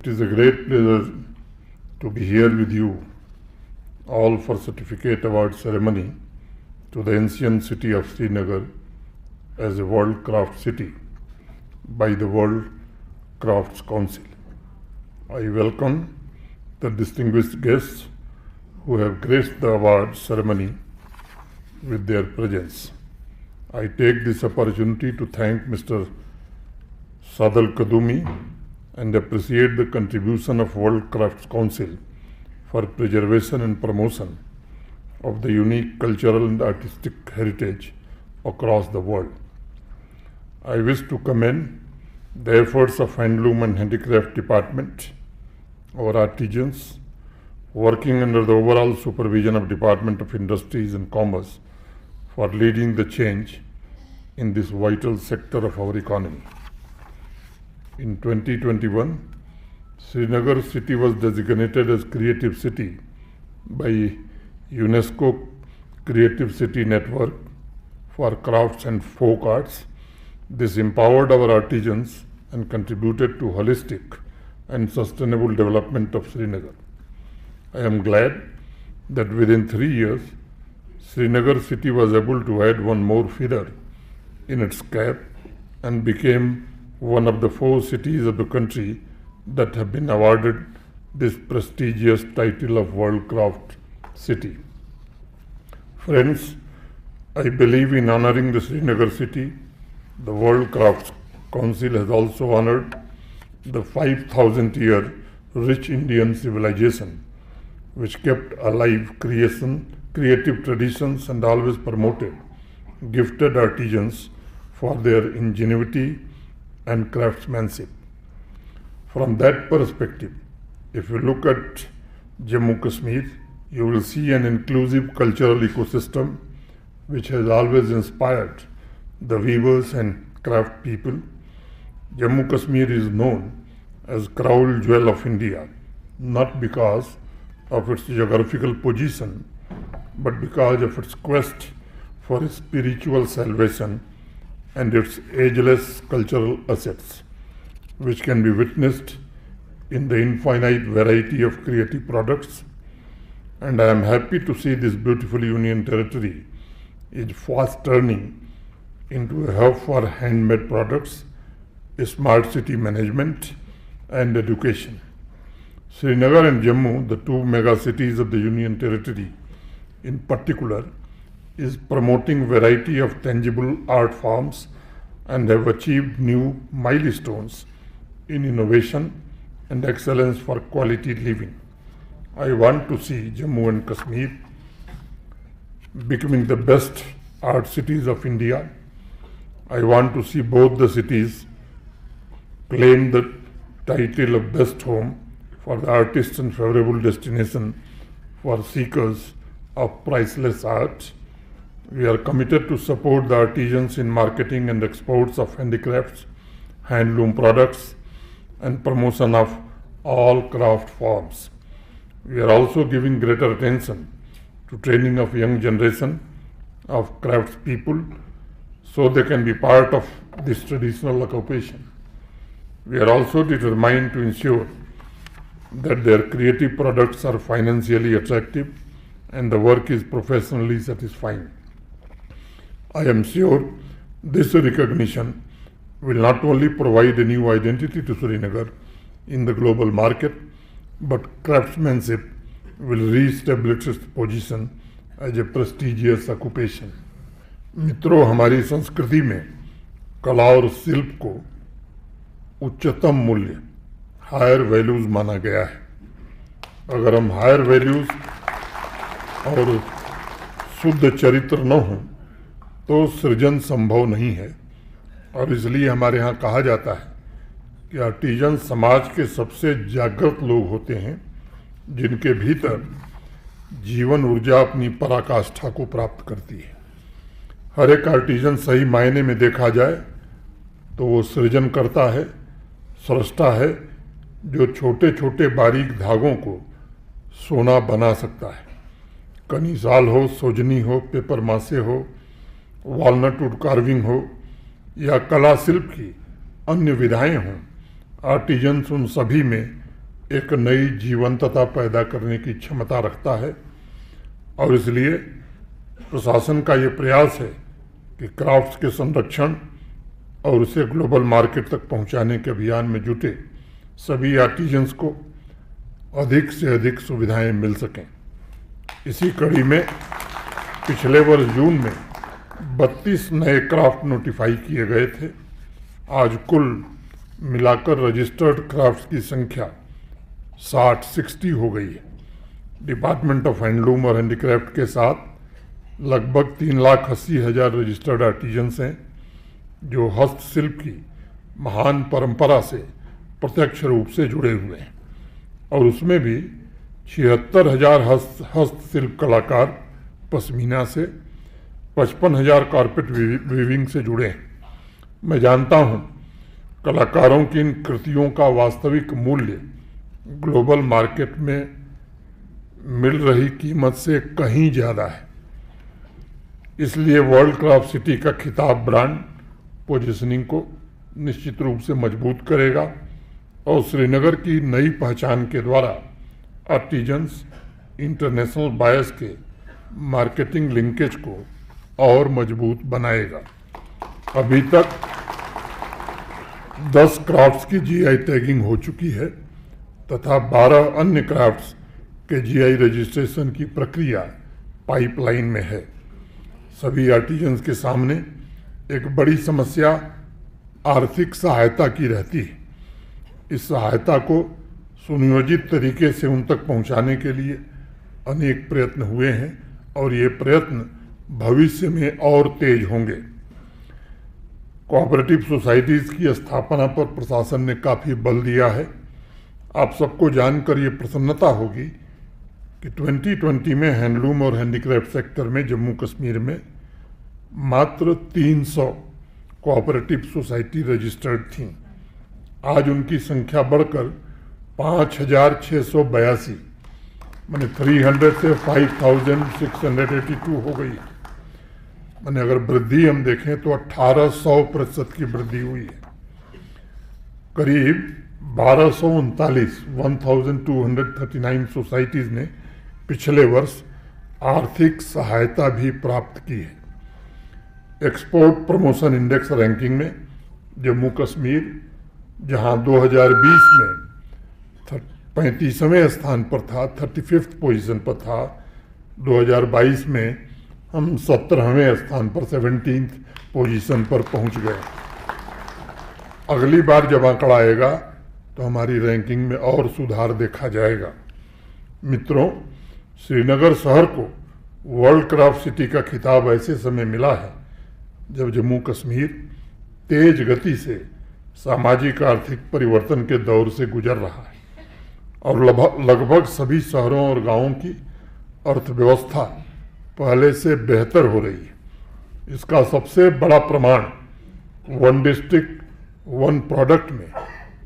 It is a great pleasure to be here with you all for certificate award ceremony to the ancient city of Srinagar as a World Craft City by the World Crafts Council. I welcome the distinguished guests who have graced the award ceremony with their presence. I take this opportunity to thank Mr. Sadal Kadumi and appreciate the contribution of World Crafts Council for preservation and promotion of the unique cultural and artistic heritage across the world. I wish to commend the efforts of Handloom and Handicraft Department, our artisans, working under the overall supervision of Department of Industries and Commerce for leading the change in this vital sector of our economy. In 2021, Srinagar city was designated as Creative City by UNESCO Creative City Network for Crafts and Folk Arts. This empowered our artisans and contributed to holistic and sustainable development of Srinagar. I am glad that within 3 years, Srinagar city was able to add one more feather in its cap and became one of the 4 cities of the country that have been awarded this prestigious title of World Craft City. Friends, I believe in honoring the Srinagar city. The World Crafts Council has also honored the 5,000-year rich Indian civilization, which kept alive creative traditions and always promoted gifted artisans for their ingenuity and craftsmanship. From that perspective, if you look at Jammu Kashmir, you will see an inclusive cultural ecosystem which has always inspired the weavers and craft people. Jammu Kashmir is known as crown jewel of India, not because of its geographical position, but because of its quest for spiritual salvation and its ageless cultural assets, which can be witnessed in the infinite variety of creative products. And I am happy to see this beautiful union territory is fast turning into a hub for handmade products, smart city management, and education. Srinagar and Jammu, the 2 mega cities of the Union Territory in particular, is promoting variety of tangible art forms and have achieved new milestones in innovation and excellence for quality living. I want to see Jammu and Kashmir becoming the best art cities of India. I want to see both the cities claim the title of best home for the artists and favorable destination for seekers of priceless art. We are committed to support the artisans in marketing and exports of handicrafts, handloom products, and promotion of all craft forms. We are also giving greater attention to training of young generation of craftspeople so they can be part of this traditional occupation. We are also determined to ensure that their creative products are financially attractive and the work is professionally satisfying. I am sure this recognition will not only provide a new identity to Srinagar in the global market, but craftsmanship will re-establish its position as a prestigious occupation. मित्रों, हमारी संस्कृति में कला और शिल्प को उच्चतम मूल्य, हायर वैल्यूज माना गया है। अगर हम हायर वैल्यूज और शुद्ध चरित्र न हों तो सृजन संभव नहीं है, और इसलिए हमारे यहाँ कहा जाता है कि आर्टिजन समाज के सबसे जागृत लोग होते हैं जिनके भीतर जीवन ऊर्जा अपनी पराकाष्ठा को प्राप्त करती है। हर एक आर्टिजन सही मायने में देखा जाए तो वो सृजन करता है, स्रष्टा है, जो छोटे छोटे बारीक धागों को सोना बना सकता है। कनीसाल हो, सोजनी हो, पेपर मासे हो, वॉलनट वुड कार्विंग हो या कला शिल्प की अन्य विधाएं हों, आर्टिजन्स उन सभी में एक नई जीवंतता पैदा करने की क्षमता रखता है और इसलिए प्रशासन का ये प्रयास है कि क्राफ्ट्स के संरक्षण और उसे ग्लोबल मार्केट तक पहुंचाने के अभियान में जुटे सभी आर्टिजन्स को अधिक से अधिक सुविधाएं मिल सकें। इसी कड़ी में पिछले वर्ष जून में 32 नए क्राफ्ट नोटिफाई किए गए थे। आज कुल मिलाकर रजिस्टर्ड क्राफ्ट्स की संख्या 60 हो गई है। डिपार्टमेंट ऑफ हैंडलूम और हैंडीक्राफ्ट के साथ लगभग 3,80,000 रजिस्टर्ड आर्टिजन्स हैं जो हस्तशिल्प की महान परंपरा से प्रत्यक्ष रूप से जुड़े हुए हैं और उसमें भी 76,000 हस्तशिल्प कलाकार पश्मीना से, 55,000 कारपेट वीविंग से जुड़े हैं। मैं जानता हूं कलाकारों की इन कृतियों का वास्तविक मूल्य ग्लोबल मार्केट में मिल रही कीमत से कहीं ज़्यादा है। इसलिए वर्ल्ड क्राफ्ट सिटी का खिताब ब्रांड पोजीशनिंग को निश्चित रूप से मजबूत करेगा और श्रीनगर की नई पहचान के द्वारा आर्टिजन्स इंटरनेशनल बायर्स के मार्केटिंग लिंकेज को और मजबूत बनाएगा। अभी तक 10 क्राफ्ट्स की जीआई टैगिंग हो चुकी है तथा 12 अन्य क्राफ्ट्स के जीआई रजिस्ट्रेशन की प्रक्रिया पाइपलाइन में है। सभी आर्टिजन्स के सामने एक बड़ी समस्या आर्थिक सहायता की रहती है। इस सहायता को सुनियोजित तरीके से उन तक पहुंचाने के लिए अनेक प्रयत्न हुए हैं और ये प्रयत्न भविष्य में और तेज होंगे। कोऑपरेटिव सोसाइटीज़ की स्थापना पर प्रशासन ने काफ़ी बल दिया है। आप सबको जानकर ये प्रसन्नता होगी कि 2020 में हैंडलूम और हैंडीक्राफ्ट सेक्टर में जम्मू कश्मीर में मात्र 300 कोऑपरेटिव सोसाइटी रजिस्टर्ड थीं। आज उनकी संख्या बढ़कर 5,682 माने 300 से 5,682 हो गई। माने अगर वृद्धि हम देखें तो 1800% की वृद्धि हुई है। करीब 1239 सोसाइटीज़ ने पिछले वर्ष आर्थिक सहायता भी प्राप्त की है। एक्सपोर्ट प्रमोशन इंडेक्स रैंकिंग में जम्मू कश्मीर जहां 2020 में 35वें स्थान पर था, 35th पोजीशन पर था, 2022 में हम 17वें स्थान पर 17th पोजीशन पर पहुंच गए। अगली बार जब आंकड़ा आएगा तो हमारी रैंकिंग में और सुधार देखा जाएगा। मित्रों, श्रीनगर शहर को वर्ल्ड क्राफ्ट सिटी का खिताब ऐसे समय मिला है जब जम्मू कश्मीर तेज गति से सामाजिक आर्थिक परिवर्तन के दौर से गुजर रहा है और लगभग सभी शहरों और गांवों की अर्थव्यवस्था पहले से बेहतर हो रही है। इसका सबसे बड़ा प्रमाण वन डिस्ट्रिक्ट वन प्रोडक्ट में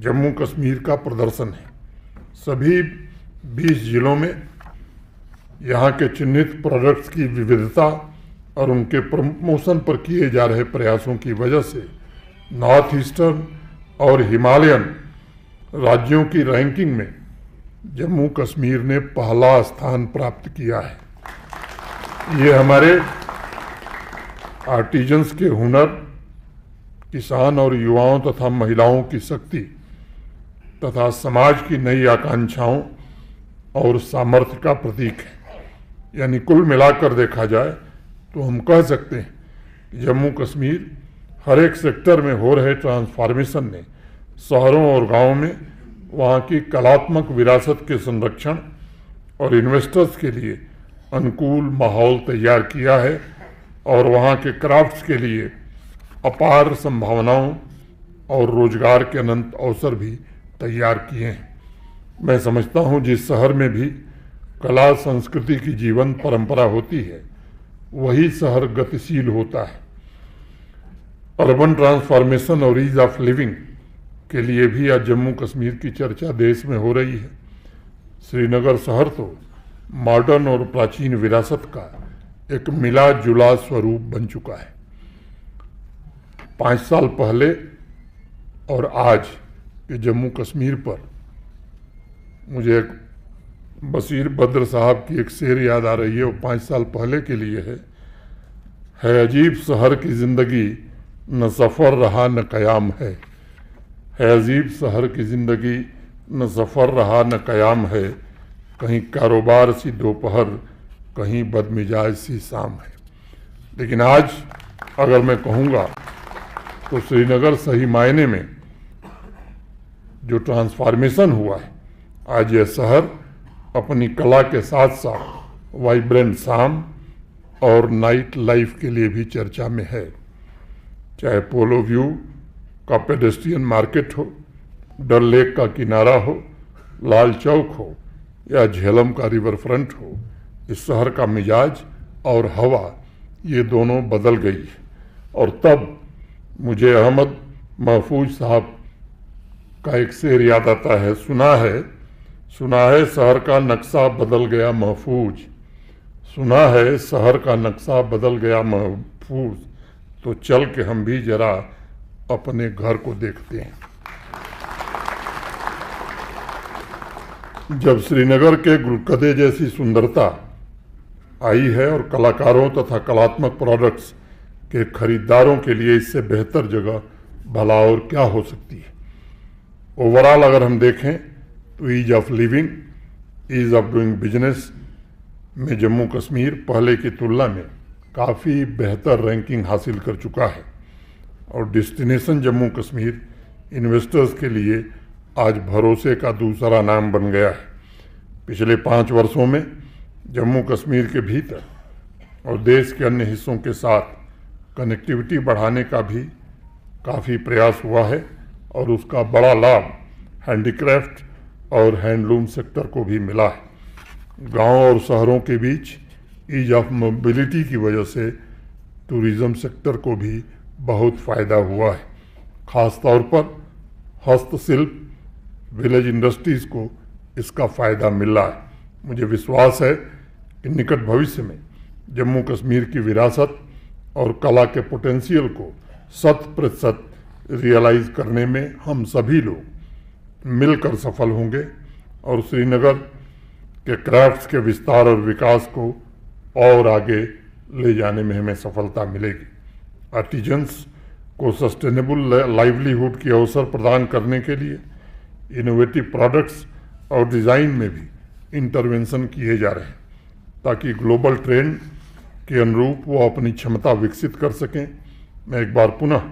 जम्मू कश्मीर का प्रदर्शन है। सभी 20 जिलों में यहाँ के चिन्हित प्रोडक्ट्स की विविधता और उनके प्रमोशन पर किए जा रहे प्रयासों की वजह से नॉर्थ ईस्टर्न और हिमालयन राज्यों की रैंकिंग में जम्मू कश्मीर ने पहला स्थान प्राप्त किया है। ये हमारे आर्टिजन्स के हुनर, किसान और युवाओं तथा महिलाओं की शक्ति तथा समाज की नई आकांक्षाओं और सामर्थ्य का प्रतीक है। यानी कुल मिलाकर देखा जाए तो हम कह सकते हैं कि जम्मू कश्मीर हर एक सेक्टर में हो रहे ट्रांसफॉर्मेशन ने शहरों और गांवों में वहाँ की कलात्मक विरासत के संरक्षण और इन्वेस्टर्स के लिए अनुकूल माहौल तैयार किया है और वहाँ के क्राफ्ट्स के लिए अपार संभावनाओं और रोजगार के अनंत अवसर भी तैयार किए हैं। मैं समझता हूँ जिस शहर में भी कला संस्कृति की जीवन परंपरा होती है वही शहर गतिशील होता है। अर्बन ट्रांसफॉर्मेशन और ईज ऑफ लिविंग के लिए भी आज जम्मू कश्मीर की चर्चा देश में हो रही है। श्रीनगर शहर तो मॉडर्न और प्राचीन विरासत का एक मिला जुला स्वरूप बन चुका है। 5 साल पहले और आज के जम्मू कश्मीर पर मुझे एक बशीर बद्र साहब की एक शेर याद आ रही है, वो 5 साल पहले के लिए है अजीब शहर की ज़िंदगी, न सफ़र रहा न क़याम है अजीब शहर की ज़िंदगी, न सफ़र रहा न क़याम है, कहीं कारोबार सी दोपहर, कहीं बदमिजाज सी शाम है। लेकिन आज अगर मैं कहूँगा तो श्रीनगर सही मायने में जो ट्रांसफॉर्मेशन हुआ है, आज यह शहर अपनी कला के साथ साथ वाइब्रेंट शाम और नाइट लाइफ के लिए भी चर्चा में है। चाहे पोलो व्यू का पेडेस्ट्रियन मार्केट हो, डल लेक का किनारा हो, लाल चौक हो या झेलम का रिवर फ्रंट हो, इस शहर का मिजाज और हवा ये दोनों बदल गई है। और तब मुझे अहमद महफूज साहब का एक शेर याद आता है, सुना है शहर का नक्शा बदल गया महफूज, सुना है शहर का नक्शा बदल गया महफूज, तो चल के हम भी जरा अपने घर को देखते हैं। जब श्रीनगर के गुलकदे जैसी सुंदरता आई है और कलाकारों तथा कलात्मक प्रोडक्ट्स के खरीदारों के लिए इससे बेहतर जगह भला और क्या हो सकती है। ओवरऑल अगर हम देखें तो ease of living, ease of doing business में जम्मू कश्मीर पहले की तुलना में काफ़ी बेहतर रैंकिंग हासिल कर चुका है और डेस्टिनेशन जम्मू कश्मीर इन्वेस्टर्स के लिए आज भरोसे का दूसरा नाम बन गया है। पिछले 5 वर्षों में जम्मू कश्मीर के भीतर और देश के अन्य हिस्सों के साथ कनेक्टिविटी बढ़ाने का भी काफ़ी प्रयास हुआ है और उसका बड़ा लाभ हैंडीक्राफ्ट और हैंडलूम सेक्टर को भी मिला है। गांव और शहरों के बीच ईज ऑफ मोबिलिटी की वजह से टूरिज़्म सेक्टर को भी बहुत फ़ायदा हुआ है। ख़ास तौर पर हस्तशिल्प विलेज इंडस्ट्रीज़ को इसका फ़ायदा मिल रहा है। मुझे विश्वास है कि निकट भविष्य में जम्मू कश्मीर की विरासत और कला के पोटेंशियल को 100% रियलाइज़ करने में हम सभी लोग मिलकर सफल होंगे और श्रीनगर के क्राफ्ट्स के विस्तार और विकास को और आगे ले जाने में हमें सफलता मिलेगी। आर्टिजन्स को सस्टेनेबल लाइवलीहुड के अवसर प्रदान करने के लिए इनोवेटिव प्रोडक्ट्स और डिज़ाइन में भी इंटरवेंशन किए जा रहे हैं ताकि ग्लोबल ट्रेंड के अनुरूप वो अपनी क्षमता विकसित कर सकें। मैं एक बार पुनः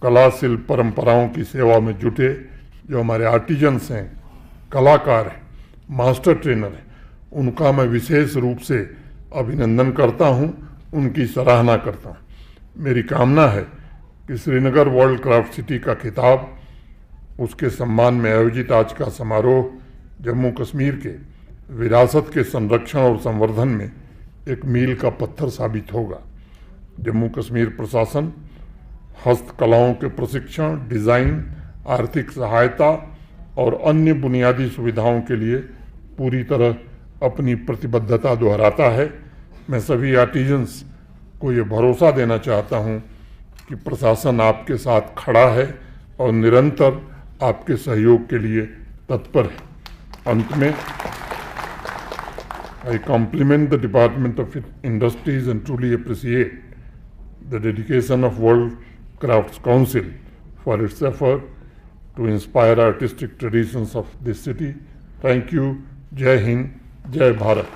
कला शिल्प परंपराओं की सेवा में जुटे जो हमारे आर्टिजन्स हैं, कलाकार हैं, मास्टर ट्रेनर हैं, उनका मैं विशेष रूप से अभिनंदन करता हूं, उनकी सराहना करता हूं। मेरी कामना है कि श्रीनगर वर्ल्ड क्राफ्ट सिटी का खिताब, उसके सम्मान में आयोजित आज का समारोह जम्मू कश्मीर के विरासत के संरक्षण और संवर्धन में एक मील का पत्थर साबित होगा। जम्मू कश्मीर प्रशासन हस्तकलाओं के प्रशिक्षण, डिज़ाइन, आर्थिक सहायता और अन्य बुनियादी सुविधाओं के लिए पूरी तरह अपनी प्रतिबद्धता दोहराता है। मैं सभी आर्टिजन्स को ये भरोसा देना चाहता हूँ कि प्रशासन आपके साथ खड़ा है और निरंतर आपके सहयोग के लिए तत्पर है। अंत में I compliment the Department of Industries and truly appreciate the dedication of World Crafts Council for its effort to inspire artistic traditions of this city. Thank you. Jai Hind, Jai Bharat.